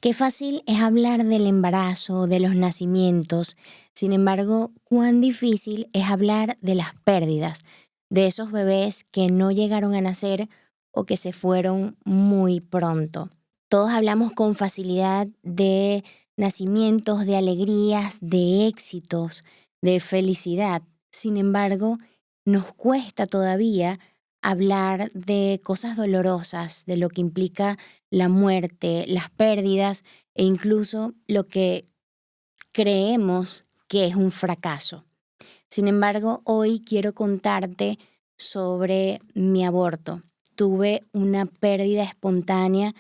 Qué fácil es hablar del embarazo, de los nacimientos. Sin embargo, cuán difícil es hablar de las pérdidas, de esos bebés que no llegaron a nacer o que se fueron muy pronto. Todos hablamos con facilidad de nacimientos, de alegrías, de éxitos, de felicidad. Sin embargo, nos cuesta todavía hablar de cosas dolorosas, de lo que implica la muerte, las pérdidas e incluso lo que creemos que es un fracaso. Sin embargo, hoy quiero contarte sobre mi aborto. Tuve una pérdida espontánea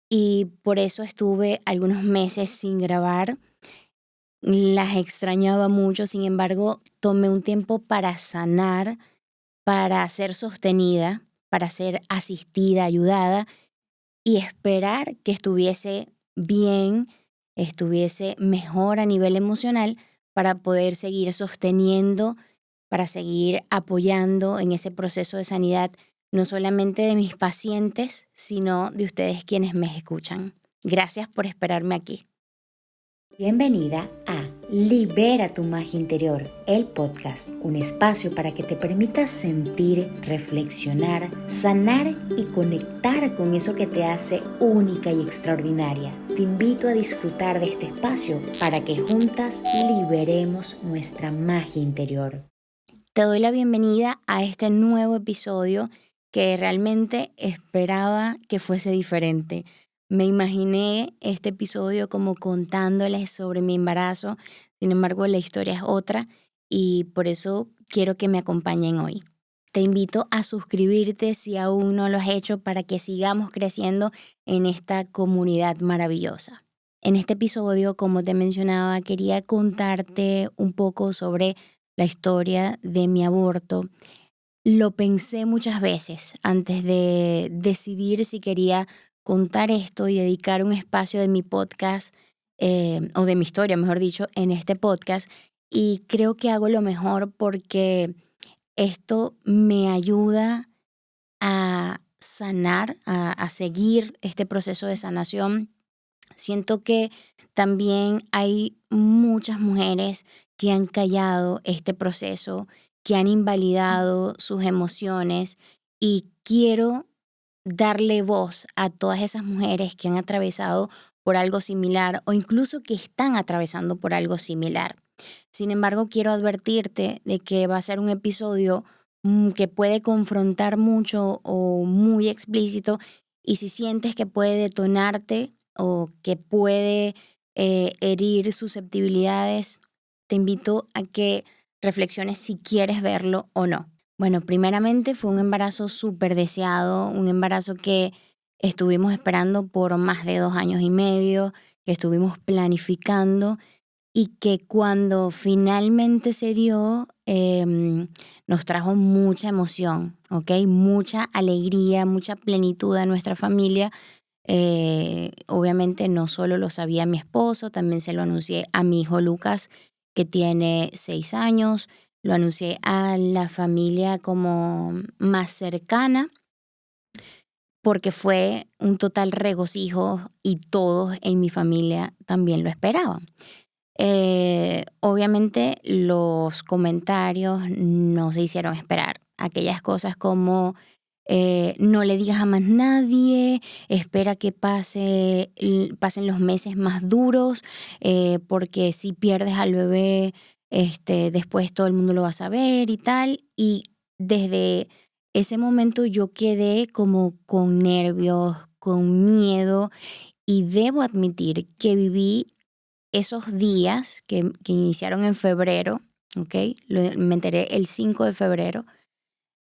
y por eso estuve algunos meses sin grabar. Las extrañaba mucho, sin embargo, tomé un tiempo para sanar, para ser sostenida, para ser asistida, ayudada y esperar que estuviese bien, estuviese mejor a nivel emocional para poder seguir sosteniendo, para seguir apoyando en ese proceso de sanidad, no solamente de mis pacientes, sino de ustedes quienes me escuchan. Gracias por esperarme aquí. Bienvenida a Libera tu magia interior, el podcast, un espacio para que te permitas sentir, reflexionar, sanar y conectar con eso que te hace única y extraordinaria. Te invito a disfrutar de este espacio para que juntas liberemos nuestra magia interior. Te doy la bienvenida a este nuevo episodio que realmente esperaba que fuese diferente. Me imaginé este episodio como contándoles sobre mi embarazo, sin embargo la historia es otra y por eso quiero que me acompañen hoy. Te invito a suscribirte si aún no lo has hecho para que sigamos creciendo en esta comunidad maravillosa. En este episodio, como te mencionaba, quería contarte un poco sobre la historia de mi aborto. Lo pensé muchas veces antes de decidir si quería contar esto y dedicar un espacio de mi podcast, o de mi historia, mejor dicho, en este podcast. Y creo que hago lo mejor porque esto me ayuda a sanar, a seguir este proceso de sanación. Siento que también hay muchas mujeres que han callado este proceso, que han invalidado sus emociones y quiero darle voz a todas esas mujeres que han atravesado por algo similar o incluso que están atravesando por algo similar. Sin embargo, quiero advertirte de que va a ser un episodio que puede confrontar mucho o muy explícito y si sientes que puede detonarte o que puede herir susceptibilidades, te invito a que reflexiones si quieres verlo o no. Bueno, primeramente fue un embarazo súper deseado, un embarazo que estuvimos esperando por más de 2 años y medio, que estuvimos planificando y que cuando finalmente se dio nos trajo mucha emoción, ¿ok? Mucha alegría, mucha plenitud a nuestra familia. Obviamente no solo lo sabía mi esposo, también se lo anuncié a mi hijo Lucas, que tiene 6 años, lo anuncié a la familia como más cercana, porque fue un total regocijo y todos en mi familia también lo esperaban. Obviamente los comentarios no se hicieron esperar. Aquellas cosas como no le digas a más nadie, espera que pasen los meses más duros, porque si pierdes al bebé, después todo el mundo lo va a saber y tal. Y desde ese momento yo quedé como con nervios, con miedo y debo admitir que viví esos días que iniciaron en febrero, ¿ok? Me enteré el 5 de febrero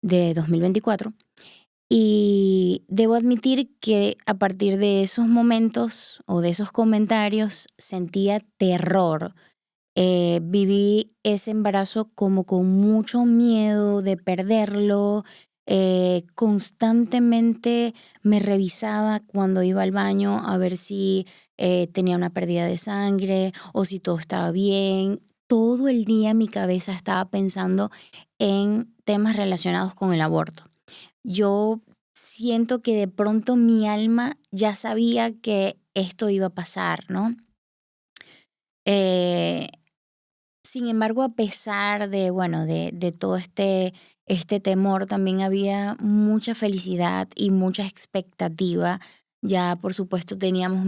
de 2024 y debo admitir que a partir de esos momentos o de esos comentarios sentía terror. Viví ese embarazo como con mucho miedo de perderlo. Constantemente me revisaba cuando iba al baño a ver si tenía una pérdida de sangre o si todo estaba bien. Todo el día mi cabeza estaba pensando en temas relacionados con el aborto. Yo siento que de pronto mi alma ya sabía que esto iba a pasar, ¿no? Eh, Sin embargo, a pesar de, bueno, de todo este temor, también había mucha felicidad y mucha expectativa. Ya, por supuesto, teníamos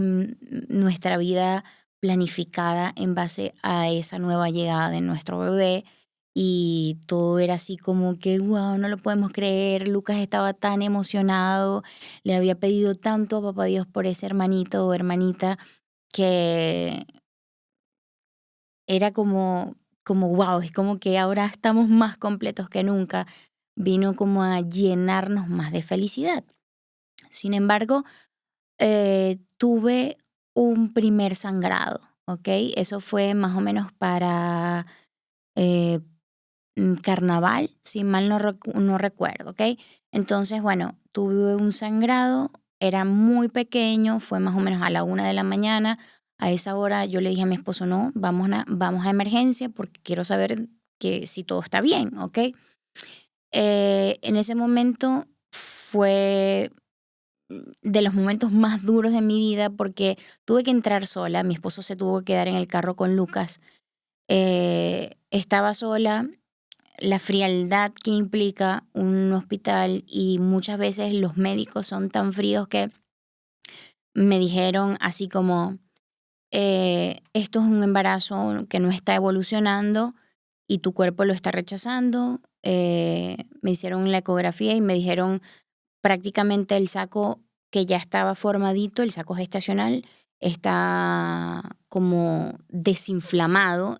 nuestra vida planificada en base a esa nueva llegada de nuestro bebé y todo era así como que, wow, no lo podemos creer. Lucas estaba tan emocionado, le había pedido tanto a Papá Dios por ese hermanito o hermanita que era como wow, es como que ahora estamos más completos que nunca. Vino como a llenarnos más de felicidad. Sin embargo, tuve un primer sangrado, ¿ok? Eso fue más o menos para eh, carnaval, si mal no recuerdo, ¿ok? Entonces, bueno, tuve un sangrado, era muy pequeño, fue más o menos a la 1 de la mañana. A esa hora yo le dije a mi esposo, no, vamos a emergencia porque quiero saber que si todo está bien, ¿ok? En ese momento fue de los momentos más duros de mi vida porque tuve que entrar sola, mi esposo se tuvo que quedar en el carro con Lucas. Estaba sola, la frialdad que implica un hospital y muchas veces los médicos son tan fríos que me dijeron así como, esto es un embarazo que no está evolucionando y tu cuerpo lo está rechazando. Me hicieron la ecografía y me dijeron prácticamente el saco que ya estaba formadito, el saco gestacional, está como desinflamado,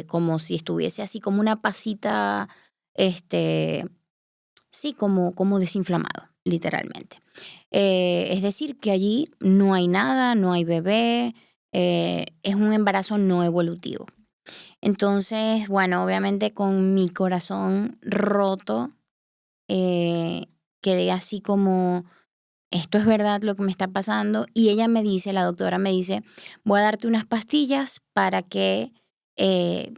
como si estuviese así como una pasita, este, sí, como desinflamado, literalmente. Es decir, que allí no hay nada, no hay bebé, es un embarazo no evolutivo. Entonces, bueno, obviamente con mi corazón roto, eh, quedé así como, esto es verdad lo que me está pasando. Y ella me dice, la doctora me dice, voy a darte unas pastillas para que eh,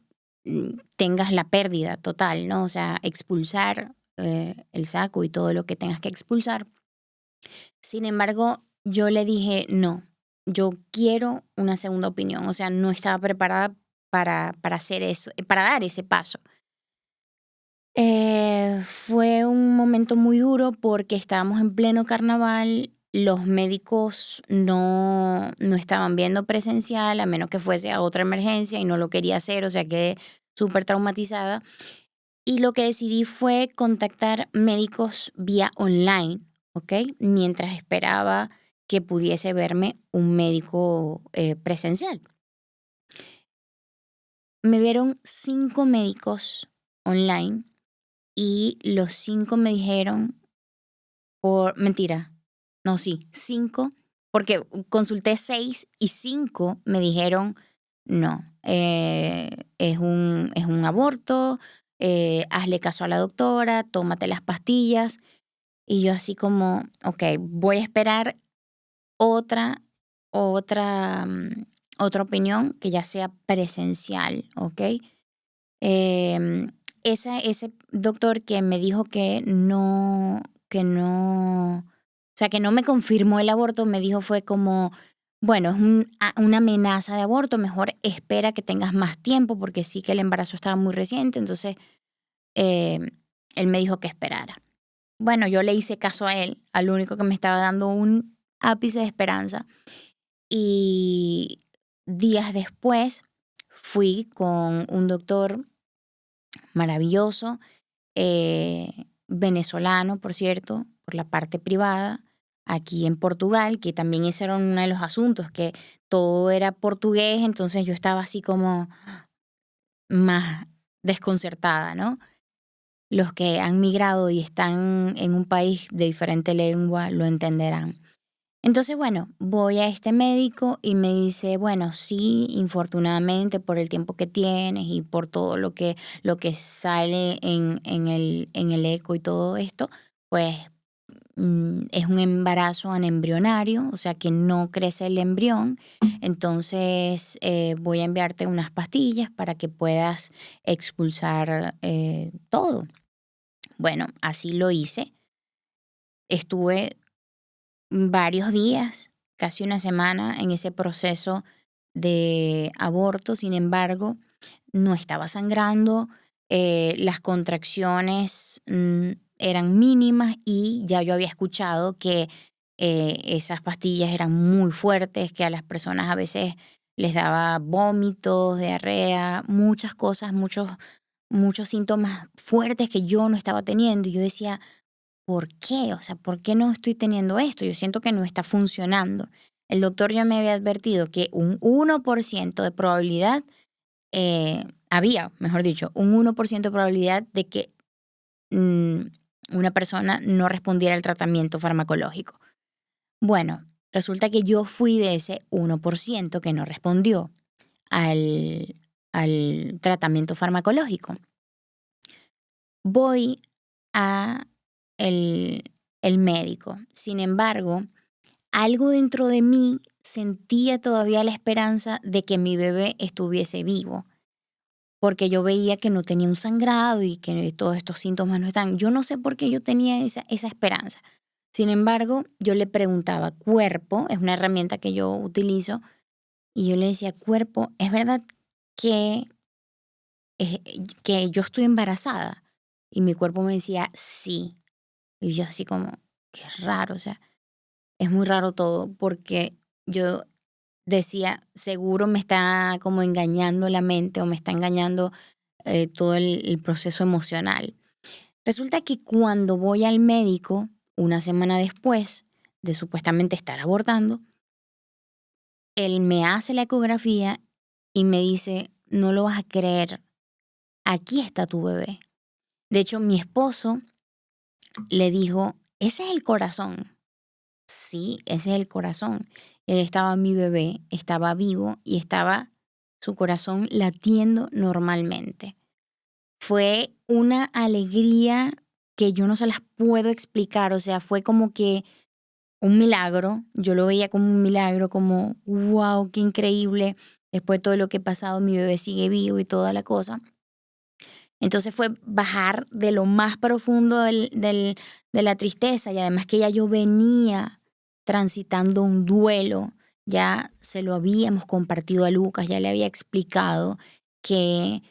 tengas la pérdida total, ¿no? O sea, expulsar el saco y todo lo que tengas que expulsar. Sin embargo, yo le dije, no, yo quiero una segunda opinión. O sea, no estaba preparada para hacer eso, para dar ese paso. Fue un momento muy duro porque estábamos en pleno carnaval, los médicos no estaban viendo presencial, a menos que fuese a otra emergencia y no lo quería hacer, o sea, quedé súper traumatizada. Y lo que decidí fue contactar médicos vía online, ¿ok? Mientras esperaba que pudiese verme un médico presencial. Me vieron 5 médicos online y los 5 me dijeron, por mentira, no, sí, 5, porque consulté 6 y 5 me dijeron, no, es un aborto, hazle caso a la doctora, tómate las pastillas. Y yo así como, ok, voy a esperar otra, otra, otra opinión que ya sea presencial, ¿ok? Em, ese doctor que me dijo o sea, que no me confirmó el aborto, me dijo fue como, bueno, es una amenaza de aborto, mejor espera que tengas más tiempo porque sí que el embarazo estaba muy reciente, entonces em, él me dijo que esperara. Bueno, yo le hice caso a él, al único que me estaba dando un ápice de esperanza. Y días después fui con un doctor maravilloso, venezolano, por cierto, por la parte privada, aquí en Portugal, que también ese era uno de los asuntos, que todo era portugués, entonces yo estaba así como más desconcertada, ¿no? Los que han migrado y están en un país de diferente lengua lo entenderán. Entonces, bueno, voy a este médico y me dice, bueno, sí, infortunadamente por el tiempo que tienes y por todo lo que sale en el eco y todo esto, pues es un embarazo anembrionario, o sea que no crece el embrión. Entonces voy a enviarte unas pastillas para que puedas expulsar todo. Bueno, así lo hice. Estuve varios días casi una semana en ese proceso de aborto. Sin embargo, no estaba sangrando, las contracciones eran mínimas y ya yo había escuchado que esas pastillas eran muy fuertes, que a las personas a veces les daba vómitos, diarrea, muchas cosas, muchos síntomas fuertes que yo no estaba teniendo. Y yo decía, ¿por qué? O sea, ¿por qué no estoy teniendo esto? Yo siento que no está funcionando. El doctor ya me había advertido que un 1% de probabilidad, había, mejor dicho, un 1% de probabilidad de que mm, una persona no respondiera al tratamiento farmacológico. Bueno, resulta que yo fui de ese 1% que no respondió al tratamiento farmacológico. Voy a el médico. Sin embargo, algo dentro de mí sentía todavía la esperanza de que mi bebé estuviese vivo, porque yo veía que no tenía un sangrado y que todos estos síntomas no están. Yo no sé por qué yo tenía esa esperanza. Sin embargo, yo le preguntaba, cuerpo, es una herramienta que yo utilizo, y yo le decía, cuerpo, ¿es verdad que, eh, que yo estoy embarazada? Y mi cuerpo me decía, sí. Y yo así como, qué raro, o sea, es muy raro todo porque yo decía, seguro me está como engañando la mente o me está engañando todo el proceso emocional. Resulta que cuando voy al médico, una semana después de supuestamente estar abortando, él me hace la ecografía y me dice, no lo vas a creer, aquí está tu bebé. De hecho, mi esposo le dijo, ese es el corazón. Sí, ese es el corazón. Estaba mi bebé, estaba vivo y estaba su corazón latiendo normalmente. Fue una alegría que yo no se las puedo explicar, o sea, fue como que un milagro. Yo lo veía como un milagro, como, wow, qué increíble. Después de todo lo que he pasado, mi bebé sigue vivo y toda la cosa. Entonces fue bajar de lo más profundo de la tristeza, y además que ya yo venía transitando un duelo. Ya se lo habíamos compartido a Lucas, ya le había explicado que,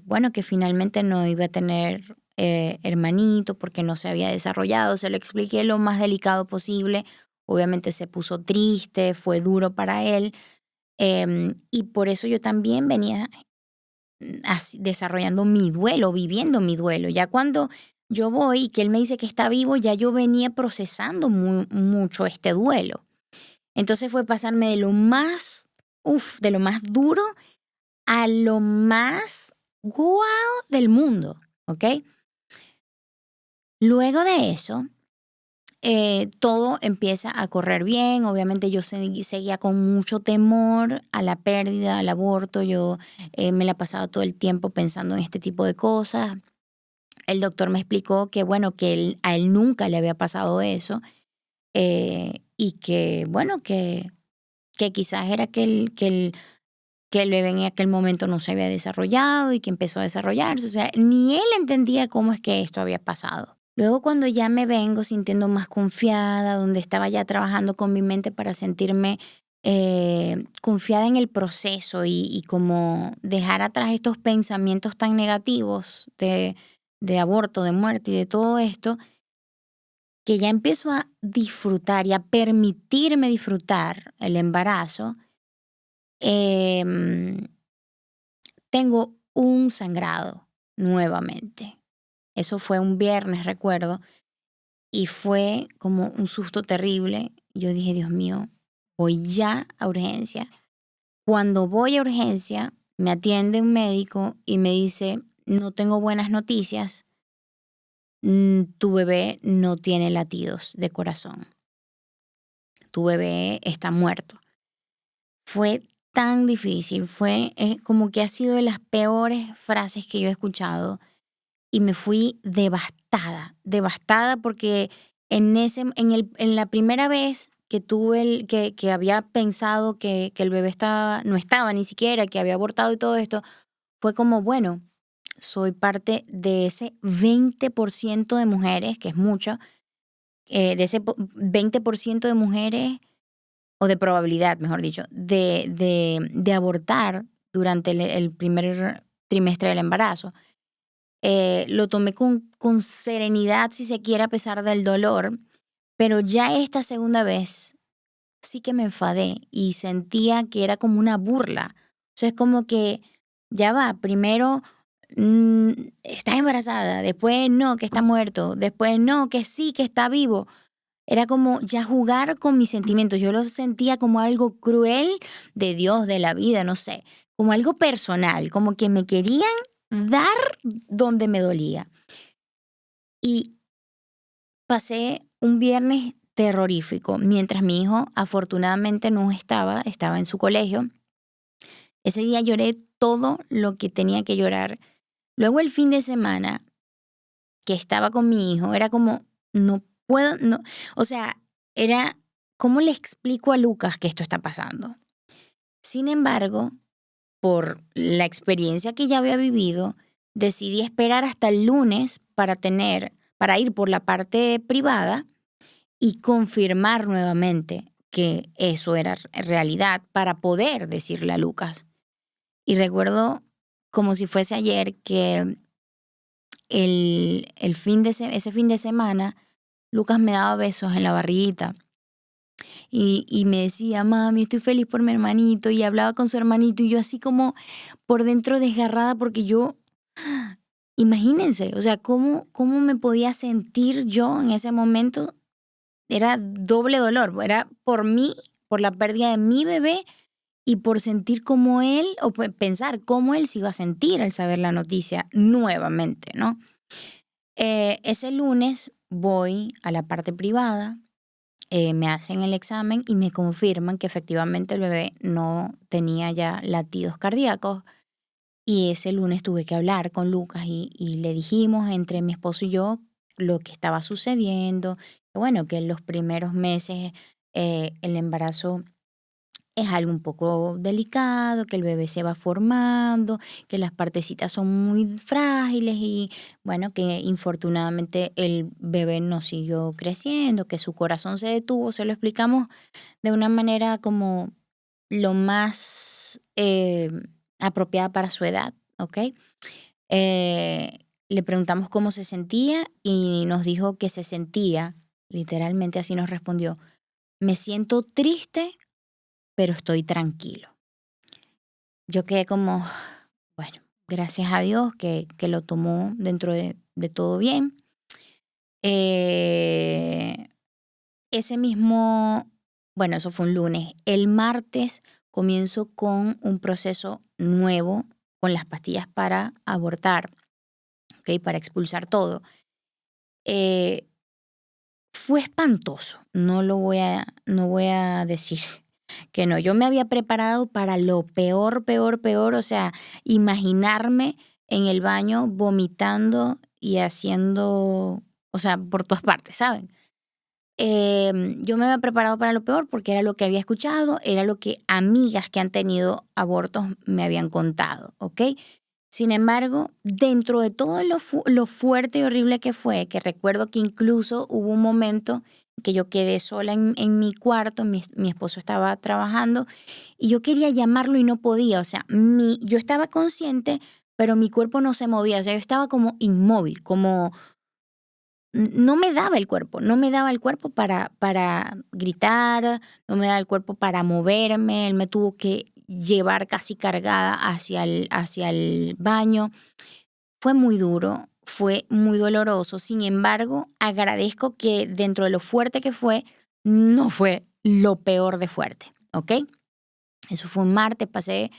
bueno, que finalmente no iba a tener hermanito porque no se había desarrollado. Se lo expliqué lo más delicado posible. Obviamente se puso triste, fue duro para él. Y por eso yo también venía desarrollando mi duelo, viviendo mi duelo. Ya cuando yo voy y que él me dice que está vivo, ya yo venía procesando mucho este duelo. Entonces fue pasarme de lo más, de lo más duro a lo más guau del mundo, ¿ok? Luego de eso, todo empieza a correr bien. Obviamente yo seguía con mucho temor a la pérdida, al aborto. Yo me la pasaba todo el tiempo pensando en este tipo de cosas. El doctor me explicó que, bueno, que a él nunca le había pasado eso, y que, bueno, que quizás era que el bebé en aquel momento no se había desarrollado y que empezó a desarrollarse. O sea, ni él entendía cómo es que esto había pasado. Luego cuando ya me vengo sintiendo más confiada, donde estaba ya trabajando con mi mente para sentirme confiada en el proceso y como dejar atrás estos pensamientos tan negativos de aborto, de muerte y de todo esto, que ya empiezo a disfrutar y a permitirme disfrutar el embarazo, em, tengo un sangrado nuevamente. Eso fue un viernes, recuerdo. Y fue como un susto terrible. Yo dije, Dios mío, voy ya a urgencia. Cuando voy a urgencia, me atiende un médico y me dice, no tengo buenas noticias, tu bebé no tiene latidos de corazón, tu bebé está muerto. Fue tan difícil, fue como que ha sido de las peores frases que yo he escuchado. Y me fui devastada, devastada porque en la primera vez que tuve que había pensado que el bebé no estaba ni siquiera, que había abortado y todo esto, fue como, bueno, soy parte de ese 20% de mujeres, que es mucho, de ese 20% de mujeres, o de probabilidad, mejor dicho, de abortar durante el primer trimestre del embarazo. Lo tomé con serenidad, si se quiere, a pesar del dolor, pero ya esta segunda vez sí que me enfadé y sentía que era como una burla. O sea, es como que ya va, primero estás embarazada, después no, que está muerto, después no, que sí, que está vivo. Era como ya jugar con mis sentimientos. Yo lo sentía como algo cruel de Dios, de la vida, no sé, como algo personal, como que me querían dar donde me dolía. Y pasé un viernes terrorífico, mientras mi hijo afortunadamente no estaba en su colegio. Ese día lloré todo lo que tenía que llorar. Luego el fin de semana que estaba con mi hijo, era como, no puedo, no, o sea, era, ¿cómo le explico a Lucas que esto está pasando? Sin embargo, por la experiencia que ya había vivido, decidí esperar hasta el lunes para ir por la parte privada y confirmar nuevamente que eso era realidad para poder decirle a Lucas. Y recuerdo como si fuese ayer que ese fin de semana, Lucas me daba besos en la barriguita y me decía, mami, estoy feliz por mi hermanito, y hablaba con su hermanito y yo así como por dentro desgarrada porque yo, imagínense, o sea, cómo me podía sentir yo en ese momento. Era doble dolor, era por mí, por la pérdida de mi bebé y por sentir como él, o pensar cómo él se iba a sentir al saber la noticia nuevamente, ¿no? Ese lunes voy a la parte privada, me hacen el examen y me confirman que efectivamente el bebé no tenía ya latidos cardíacos. Y ese lunes tuve que hablar con Lucas y le dijimos entre mi esposo y yo lo que estaba sucediendo. Bueno, que en los primeros meses el embarazo es algo un poco delicado, que el bebé se va formando, que las partecitas son muy frágiles y bueno, que infortunadamente el bebé no siguió creciendo, que su corazón se detuvo. Se lo explicamos de una manera como lo más apropiada para su edad, ¿ok? Le preguntamos cómo se sentía y nos dijo que se sentía, literalmente así nos respondió, me siento triste, pero estoy tranquilo. Yo quedé como, bueno, gracias a Dios que lo tomó dentro de todo bien. Ese mismo, bueno, eso fue un lunes. El martes comienzo con un proceso nuevo con las pastillas para abortar, ¿ok? Para expulsar todo. Eh, Fue espantoso, no voy a decir que no. Yo me había preparado para lo peor, peor, peor, o sea, imaginarme en el baño vomitando y haciendo, o sea, por todas partes, ¿saben? Yo me había preparado para lo peor porque era lo que había escuchado, era lo que amigas que han tenido abortos me habían contado, ¿ok? Sin embargo, dentro de todo lo fuerte y horrible que fue, que recuerdo que incluso hubo un momento que yo quedé sola en mi cuarto, mi esposo estaba trabajando y yo quería llamarlo y no podía, o sea, yo estaba consciente, pero mi cuerpo no se movía, o sea, yo estaba como inmóvil, como no me daba el cuerpo, no me daba el cuerpo para gritar, no me daba el cuerpo para moverme, él me tuvo que llevar casi cargada hacia el baño. Fue muy duro, fue muy doloroso, sin embargo, agradezco que dentro de lo fuerte que fue, no fue lo peor de fuerte, ¿ok? Eso fue un martes, pasé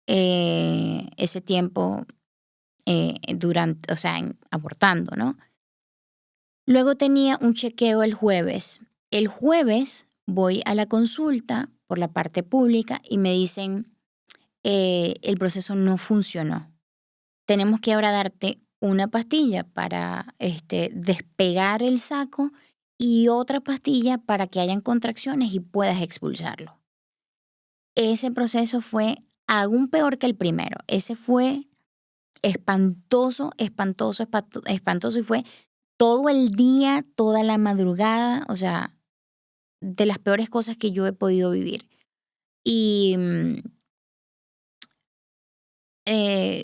ese tiempo o sea, abortando, ¿no? Luego tenía un chequeo el jueves. El jueves voy a la consulta por la parte pública y me dicen, el proceso no funcionó. Tenemos que ahora darte una pastilla para despegar el saco y otra pastilla para que hayan contracciones y puedas expulsarlo. Ese proceso fue aún peor que el primero. Ese fue espantoso, espantoso, espantoso y fue todo el día, toda la madrugada, o sea, de las peores cosas que yo he podido vivir. Y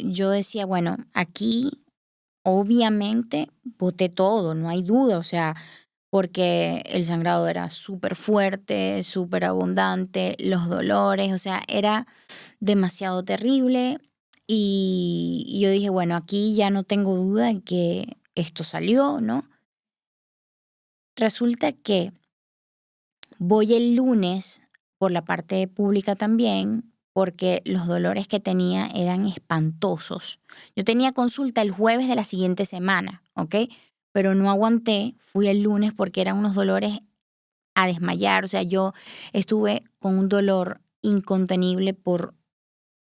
yo decía, bueno, aquí obviamente boté todo, no hay duda, o sea, porque el sangrado era súper fuerte, súper abundante, los dolores, o sea, era demasiado terrible. Y yo dije, bueno, aquí ya no tengo duda en que esto salió, ¿no? Resulta que voy el lunes por la parte pública también, porque los dolores que tenía eran espantosos. Yo tenía consulta el jueves de la siguiente semana, ¿ok? Pero no aguanté, fui el lunes porque eran unos dolores a desmayar. O sea, yo estuve con un dolor incontenible por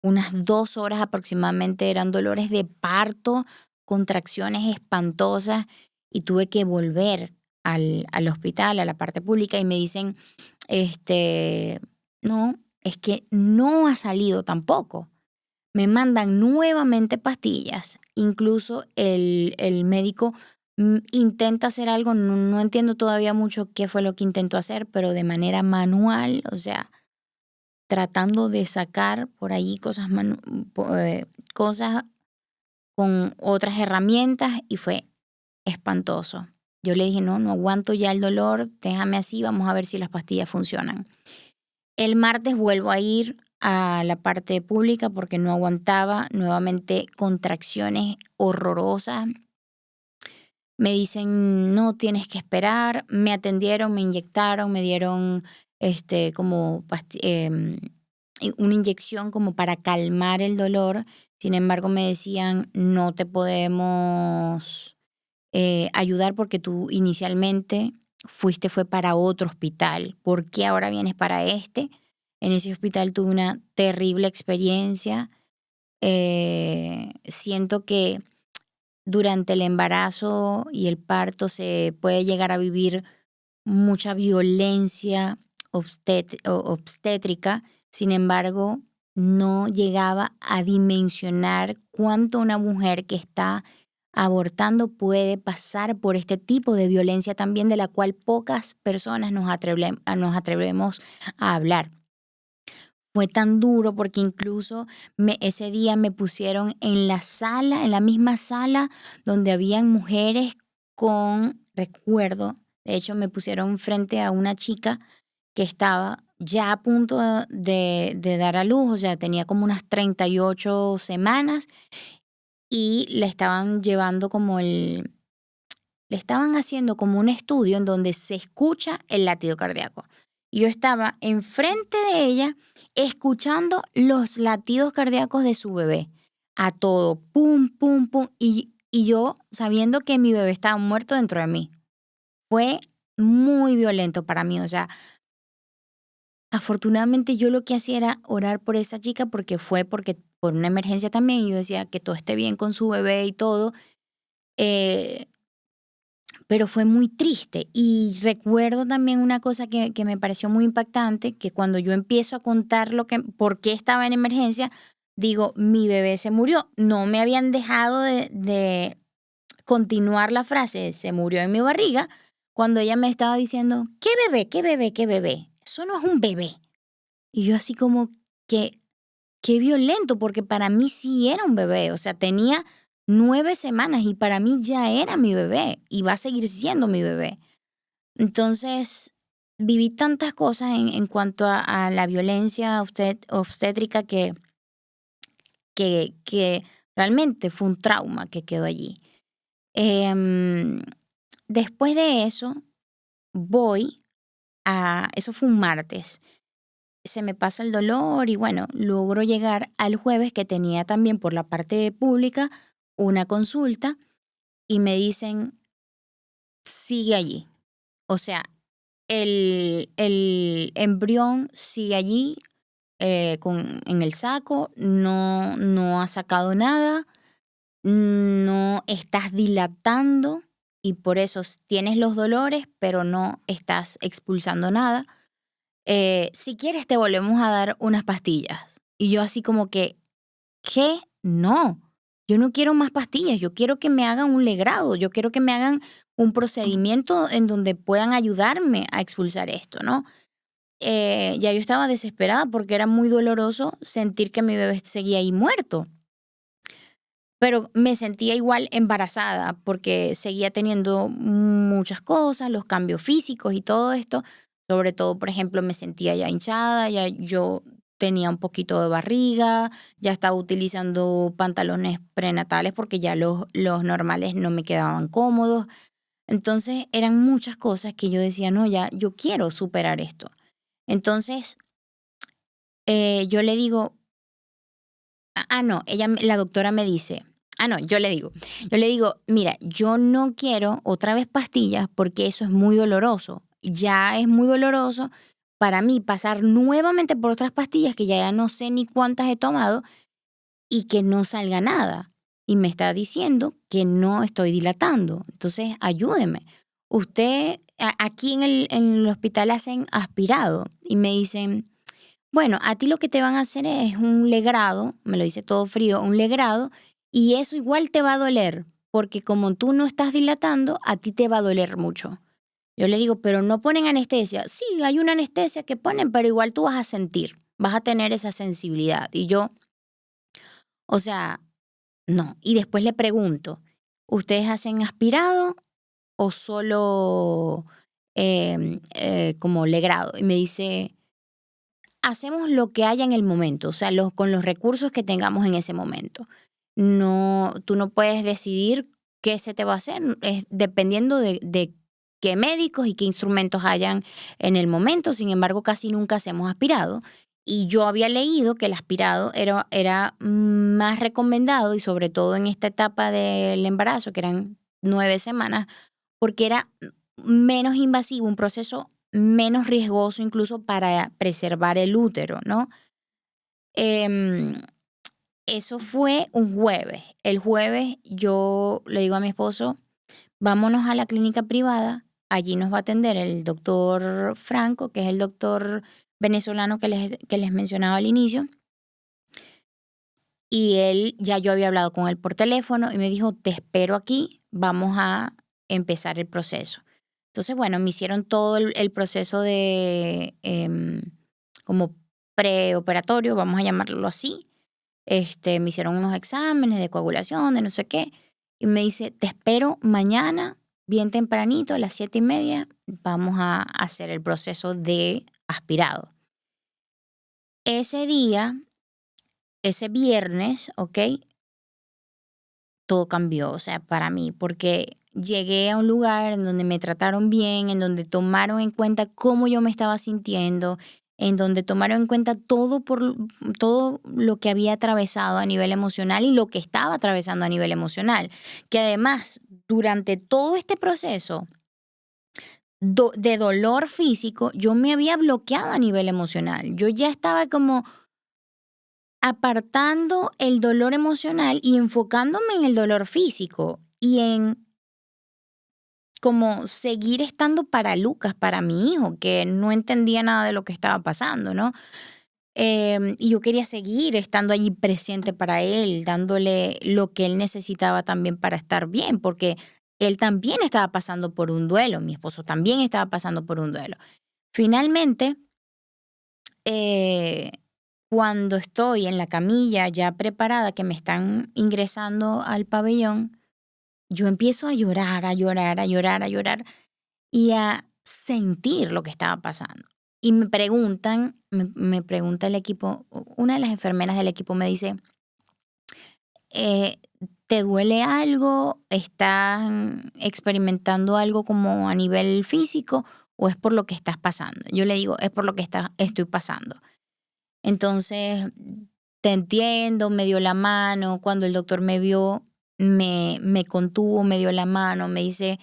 unas 2 horas aproximadamente. Eran dolores de parto, contracciones espantosas y tuve que volver al hospital, a la parte pública y me dicen, no, es que no ha salido tampoco. Me mandan nuevamente pastillas, incluso el médico intenta hacer algo, no entiendo todavía mucho qué fue lo que intentó hacer, pero de manera manual, o sea, tratando de sacar por ahí cosas con otras herramientas y fue espantoso. Yo le dije, no aguanto ya el dolor, déjame así, vamos a ver si las pastillas funcionan. El martes vuelvo a ir a la parte pública porque no aguantaba, nuevamente contracciones horrorosas. Me dicen, no, tienes que esperar. Me atendieron, me inyectaron, me dieron una inyección como para calmar el dolor. Sin embargo, me decían, no te podemos ayudar porque tú inicialmente fue para otro hospital. ¿Por qué ahora vienes para este? En ese hospital tuve una terrible experiencia. Siento que durante el embarazo y el parto se puede llegar a vivir mucha violencia obstétrica. Sin embargo, no llegaba a dimensionar cuánto una mujer que está abortando puede pasar por este tipo de violencia también, de la cual pocas personas nos atrevemos a hablar. Fue tan duro porque incluso ese día me pusieron en la misma sala donde habían mujeres recuerdo, de hecho me pusieron frente a una chica que estaba ya a punto de dar a luz, o sea, tenía como unas 38 semanas y le estaban le estaban haciendo como un estudio en donde se escucha el latido cardíaco. Y yo estaba enfrente de ella escuchando los latidos cardíacos de su bebé. A todo, pum, pum, pum. Y yo sabiendo que mi bebé estaba muerto dentro de mí. Fue muy violento para mí. O sea, afortunadamente yo lo que hacía era orar por esa chica porque por una emergencia también. Y yo decía que todo esté bien con su bebé y todo. Pero fue muy triste. Y recuerdo también una cosa que me pareció muy impactante, que cuando yo empiezo a contar por qué estaba en emergencia, digo, mi bebé se murió. No me habían dejado de continuar la frase, se murió en mi barriga, cuando ella me estaba diciendo, ¿qué bebé, qué bebé, qué bebé? Eso no es un bebé. Y yo así como que, qué violento, porque para mí sí era un bebé. O sea, tenía 9 semanas y para mí ya era mi bebé y va a seguir siendo mi bebé. Entonces, viví tantas cosas en cuanto a la violencia obstétrica que realmente fue un trauma que quedó allí. Em, Después de eso, eso fue un martes. Se me pasa el dolor y bueno, logro llegar al jueves, que tenía también por la parte pública una consulta, y me dicen, sigue allí. O sea, el embrión sigue allí en el saco, no ha sacado nada, no estás dilatando y por eso tienes los dolores, pero no estás expulsando nada. Si quieres te volvemos a dar unas pastillas. Y yo así como que, ¿qué? No, yo no quiero más pastillas, yo quiero que me hagan un legrado, yo quiero que me hagan un procedimiento en donde puedan ayudarme a expulsar esto, ¿no? Ya yo estaba desesperada porque era muy doloroso sentir que mi bebé seguía ahí muerto. Pero me sentía igual embarazada porque seguía teniendo muchas cosas, los cambios físicos y todo esto. Sobre todo, por ejemplo, me sentía ya hinchada, ya yo tenía un poquito de barriga, ya estaba utilizando pantalones prenatales porque ya los normales no me quedaban cómodos. Entonces eran muchas cosas que yo decía, no, ya yo quiero superar esto. Entonces yo le digo, no, la doctora me dice, no, yo le digo, mira, yo no quiero otra vez pastillas porque eso es muy doloroso. Ya es muy doloroso para mí pasar nuevamente por otras pastillas que ya no sé ni cuántas he tomado y que no salga nada. Y me está diciendo que no estoy dilatando. Entonces, ayúdeme. Usted, aquí en el hospital hacen aspirado y me dicen, bueno, a ti lo que te van a hacer es un legrado, me lo dice todo frío, un legrado, y eso igual te va a doler, porque como tú no estás dilatando, a ti te va a doler mucho. Yo le digo, pero no ponen anestesia. Sí, hay una anestesia que ponen, pero igual tú vas a sentir, vas a tener esa sensibilidad. Y yo, o sea, no. Y después le pregunto, ¿ustedes hacen aspirado o solo como legrado? Y me dice, hacemos lo que haya en el momento, o sea, con los recursos que tengamos en ese momento. No, tú no puedes decidir qué se te va a hacer, es dependiendo de qué médicos y qué instrumentos hayan en el momento. Sin embargo, casi nunca hacemos aspirado. Y yo había leído que el aspirado era más recomendado, y sobre todo en esta etapa del embarazo, que eran 9 semanas, porque era menos invasivo, un proceso menos riesgoso incluso para preservar el útero, ¿no? Em, Eso fue un jueves. El jueves yo le digo a mi esposo, vámonos a la clínica privada, allí nos va a atender el doctor Franco, que es el doctor venezolano que les mencionaba al inicio, y yo había hablado con él por teléfono y me dijo, te espero aquí, vamos a empezar el proceso. Entonces, bueno, me hicieron todo el proceso de como preoperatorio, vamos a llamarlo así. Me hicieron unos exámenes de coagulación, de no sé qué, y me dice, te espero mañana, bien tempranito, a las 7:30, vamos a hacer el proceso de aspirado. Ese día, ese viernes, ¿ok? Todo cambió, o sea, para mí, porque llegué a un lugar en donde me trataron bien, en donde tomaron en cuenta cómo yo me estaba sintiendo, en donde tomaron en cuenta todo lo que había atravesado a nivel emocional y lo que estaba atravesando a nivel emocional. Que además, durante todo este proceso de dolor físico, yo me había bloqueado a nivel emocional. Yo ya estaba como apartando el dolor emocional y enfocándome en el dolor físico y en como seguir estando para Lucas, para mi hijo, que no entendía nada de lo que estaba pasando, ¿no? Y yo quería seguir estando allí presente para él, dándole lo que él necesitaba también para estar bien, porque él también estaba pasando por un duelo, mi esposo también estaba pasando por un duelo. Finalmente, eh, cuando estoy en la camilla ya preparada, que me están ingresando al pabellón, yo empiezo a llorar, a llorar, a llorar, a llorar y a sentir lo que estaba pasando. Y me pregunta el equipo, una de las enfermeras del equipo me dice, eh, ¿te duele algo? ¿Estás experimentando algo como a nivel físico o es por lo que estás pasando? Yo le digo, es por lo que estoy pasando. Entonces, te entiendo, me dio la mano. Cuando el doctor me vio, me contuvo, me dio la mano, me dice,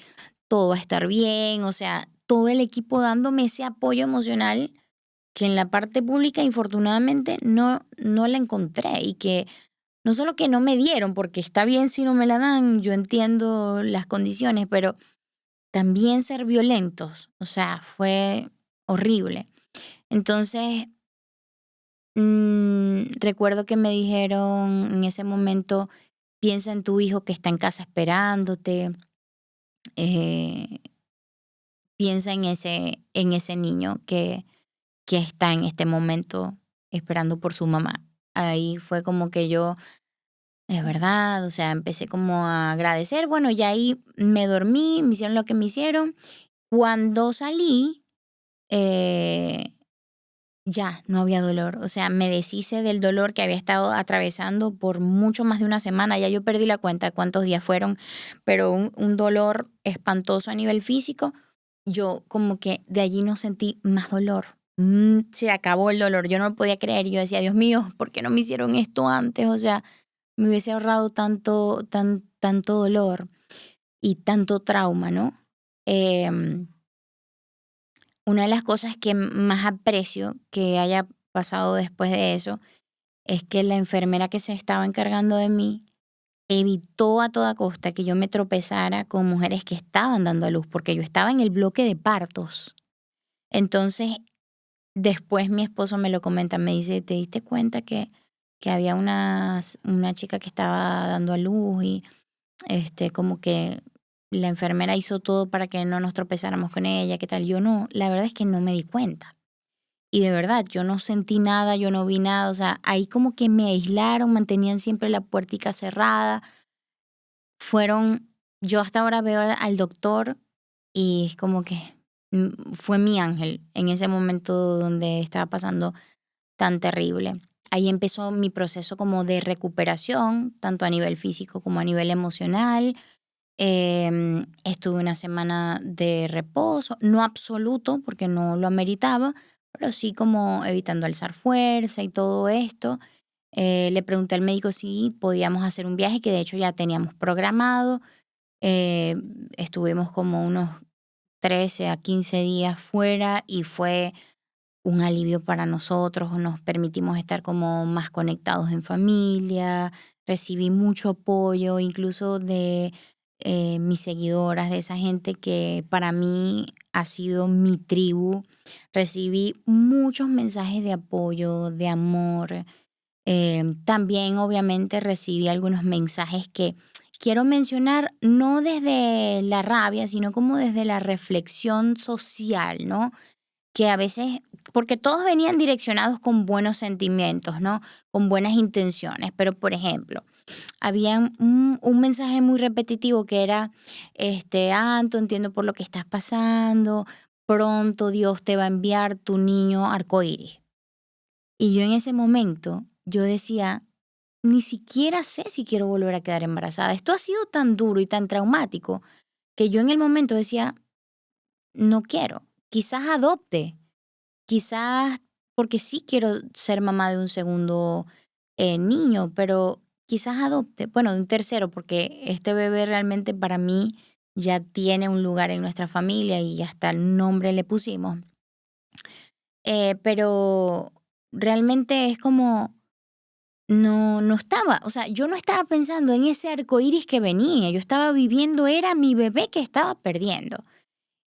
todo va a estar bien. O sea, todo el equipo dándome ese apoyo emocional que en la parte pública, infortunadamente, no la encontré. Y que no solo que no me dieron, porque está bien si no me la dan, yo entiendo las condiciones, pero también ser violentos. O sea, fue horrible. Entonces, recuerdo que me dijeron en ese momento, piensa en tu hijo que está en casa esperándote, eh, piensa en ese niño que está en este momento esperando por su mamá. Ahí fue como que yo, es verdad, o sea, empecé como a agradecer. Bueno, ya ahí me dormí, me hicieron lo que me hicieron. Cuando salí, eh, ya no había dolor. O sea, me deshice del dolor que había estado atravesando por mucho más de una semana. Ya yo perdí la cuenta de cuántos días fueron, pero un dolor espantoso a nivel físico. Yo como que de allí no sentí más dolor. Se acabó el dolor. Yo no lo podía creer. Yo decía, Dios mío, ¿por qué no me hicieron esto antes? O sea, me hubiese ahorrado tanto dolor y tanto trauma, ¿no? Em, una de las cosas que más aprecio que haya pasado después de eso es que la enfermera que se estaba encargando de mí evitó a toda costa que yo me tropezara con mujeres que estaban dando a luz, porque yo estaba en el bloque de partos. Entonces, después mi esposo me lo comenta, me dice, ¿te diste cuenta que había una chica que estaba dando a luz y como que la enfermera hizo todo para que no nos tropezáramos con ella? ¿Qué tal? Yo no, la verdad es que no me di cuenta. Y de verdad, yo no sentí nada, yo no vi nada, o sea, ahí como que me aislaron, mantenían siempre la puertica cerrada. Yo hasta ahora veo al doctor y es como que fue mi ángel en ese momento donde estaba pasando tan terrible. Ahí empezó mi proceso como de recuperación, tanto a nivel físico como a nivel emocional. Estuve una semana de reposo, no absoluto porque no lo ameritaba, pero sí como evitando alzar fuerza y todo esto. Le pregunté al médico si podíamos hacer un viaje, que de hecho ya teníamos programado. Eh, Estuvimos como unos 13 a 15 días fuera y fue un alivio para nosotros, nos permitimos estar como más conectados en familia, recibí mucho apoyo, incluso de mis seguidoras, de esa gente que para mí ha sido mi tribu. Recibí muchos mensajes de apoyo, de amor. También obviamente recibí algunos mensajes que quiero mencionar no desde la rabia, sino como desde la reflexión social, ¿no? Que a veces, porque todos venían direccionados con buenos sentimientos, ¿no? Con buenas intenciones, pero por ejemplo, había un mensaje muy repetitivo que era, Anto, entiendo por lo que estás pasando, pronto Dios te va a enviar tu niño arcoíris. Y yo en ese momento, yo decía, ni siquiera sé si quiero volver a quedar embarazada. Esto ha sido tan duro y tan traumático que yo en el momento decía, no quiero, quizás adopte. Quizás porque sí quiero ser mamá de un segundo niño, pero quizás adopte, bueno, de un tercero, porque este bebé realmente para mí ya tiene un lugar en nuestra familia y hasta el nombre le pusimos. Pero realmente es como, no estaba, o sea, yo no estaba pensando en ese arco iris que venía, yo estaba viviendo, era mi bebé que estaba perdiendo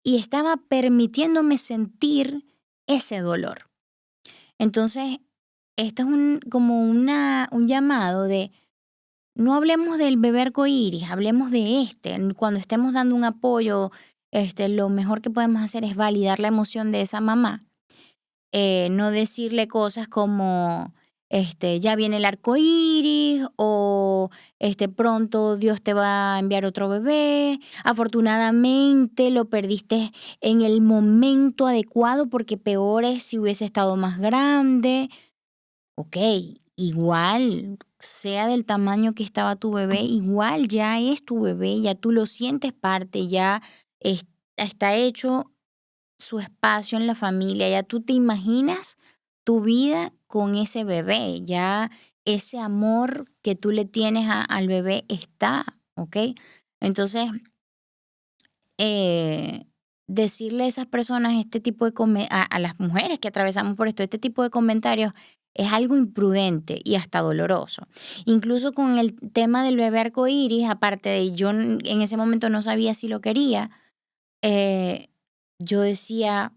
y estaba permitiéndome sentir ese dolor. Entonces, esto es como un llamado de no hablemos del bebé arcoíris, hablemos de Cuando estemos dando un apoyo, lo mejor que podemos hacer es validar la emoción de esa mamá. No decirle cosas como ya viene el arco iris o pronto Dios te va a enviar otro bebé. Afortunadamente lo perdiste en el momento adecuado porque peor es si hubiese estado más grande. Ok, igual, sea del tamaño que estaba tu bebé, igual ya es tu bebé, ya tú lo sientes parte, ya está hecho su espacio en la familia, ya tú te imaginas tu vida con ese bebé, ya ese amor que tú le tienes al bebé está, ¿ok? Entonces, eh, decirle a esas personas este tipo de a las mujeres que atravesamos por esto, este tipo de comentarios es algo imprudente y hasta doloroso. Incluso con el tema del bebé arcoíris, aparte de yo en ese momento no sabía si lo quería, eh, yo decía,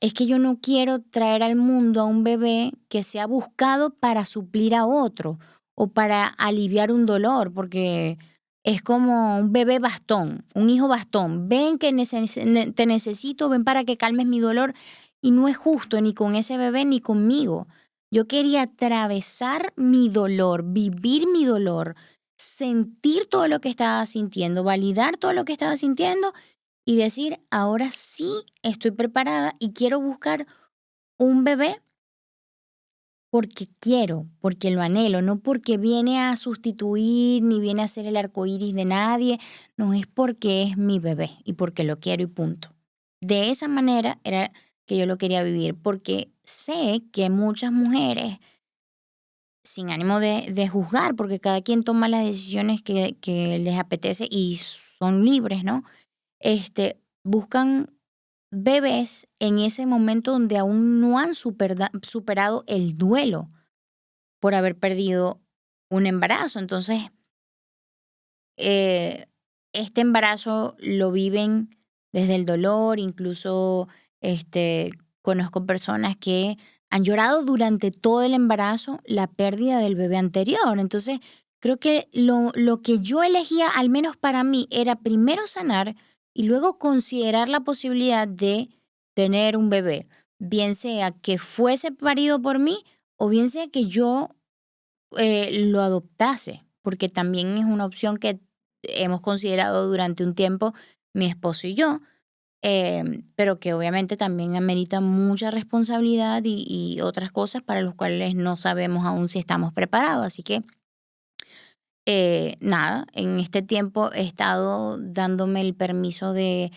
es que yo no quiero traer al mundo a un bebé que sea buscado para suplir a otro o para aliviar un dolor, porque es como un bebé bastón, un hijo bastón. Ven que te necesito, ven para que calmes mi dolor. Y no es justo ni con ese bebé ni conmigo. Yo quería atravesar mi dolor, vivir mi dolor, sentir todo lo que estaba sintiendo, validar todo lo que estaba sintiendo y decir, ahora sí estoy preparada y quiero buscar un bebé porque quiero, porque lo anhelo, no porque viene a sustituir ni viene a ser el arco iris de nadie, no es porque es mi bebé y porque lo quiero y punto. De esa manera era que yo lo quería vivir, porque sé que muchas mujeres, sin ánimo de juzgar, porque cada quien toma las decisiones que les apetece y son libres, ¿no? Buscan bebés en ese momento donde aún no han superado el duelo por haber perdido un embarazo. Entonces, este embarazo lo viven desde el dolor, incluso conozco personas que han llorado durante todo el embarazo la pérdida del bebé anterior. Entonces, creo que lo que yo elegía, al menos para mí, era primero sanar y luego considerar la posibilidad de tener un bebé, bien sea que fuese parido por mí o bien sea que yo lo adoptase, porque también es una opción que hemos considerado durante un tiempo mi esposo y yo, pero que obviamente también amerita mucha responsabilidad y otras cosas para las cuales no sabemos aún si estamos preparados. Así que nada, en este tiempo he estado dándome el permiso de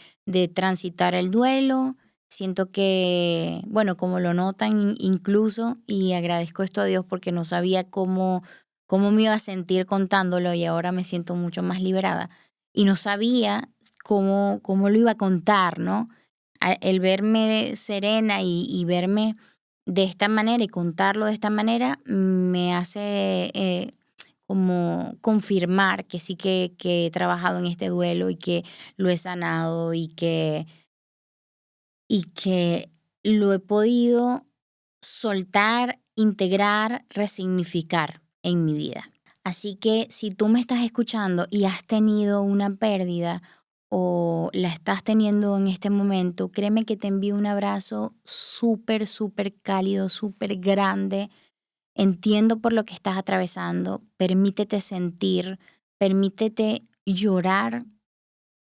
transitar el duelo. Siento que, bueno, como lo notan incluso, y agradezco esto a Dios porque no sabía cómo me iba a sentir contándolo y ahora me siento mucho más liberada. Y no sabía cómo lo iba a contar, ¿no? El verme serena y verme de esta manera y contarlo de esta manera me hace como confirmar que sí que he trabajado en este duelo y que lo he sanado y que lo he podido soltar, integrar, resignificar en mi vida. Así que si tú me estás escuchando y has tenido una pérdida o la estás teniendo en este momento, créeme que te envío un abrazo súper, súper cálido, súper grande. Entiendo por lo que estás atravesando, permítete sentir, permítete llorar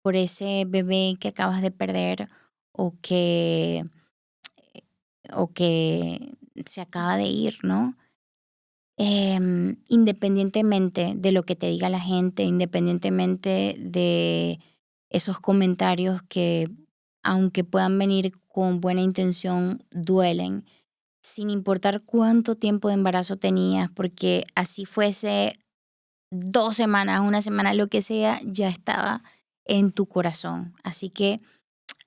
por ese bebé que acabas de perder o que, o que se acaba de ir, ¿no? Independientemente de lo que te diga la gente, independientemente de esos comentarios que, aunque puedan venir con buena intención, duelen sin importar cuánto tiempo de embarazo tenías, porque así fuese 2 semanas, una semana, lo que sea, ya estaba en tu corazón. Así que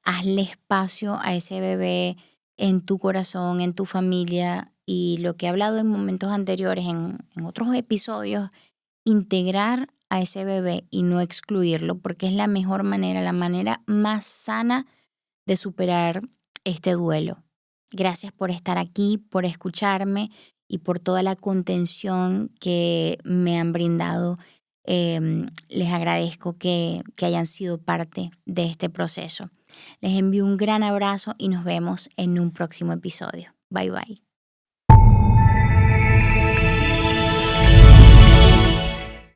hazle espacio a ese bebé en tu corazón, en tu familia y lo que he hablado en momentos anteriores, en otros episodios, integrar a ese bebé y no excluirlo, porque es la mejor manera, la manera más sana de superar este duelo. Gracias por estar aquí, por escucharme y por toda la contención que me han brindado. Les agradezco que hayan sido parte de este proceso. Les envío un gran abrazo y nos vemos en un próximo episodio. Bye bye.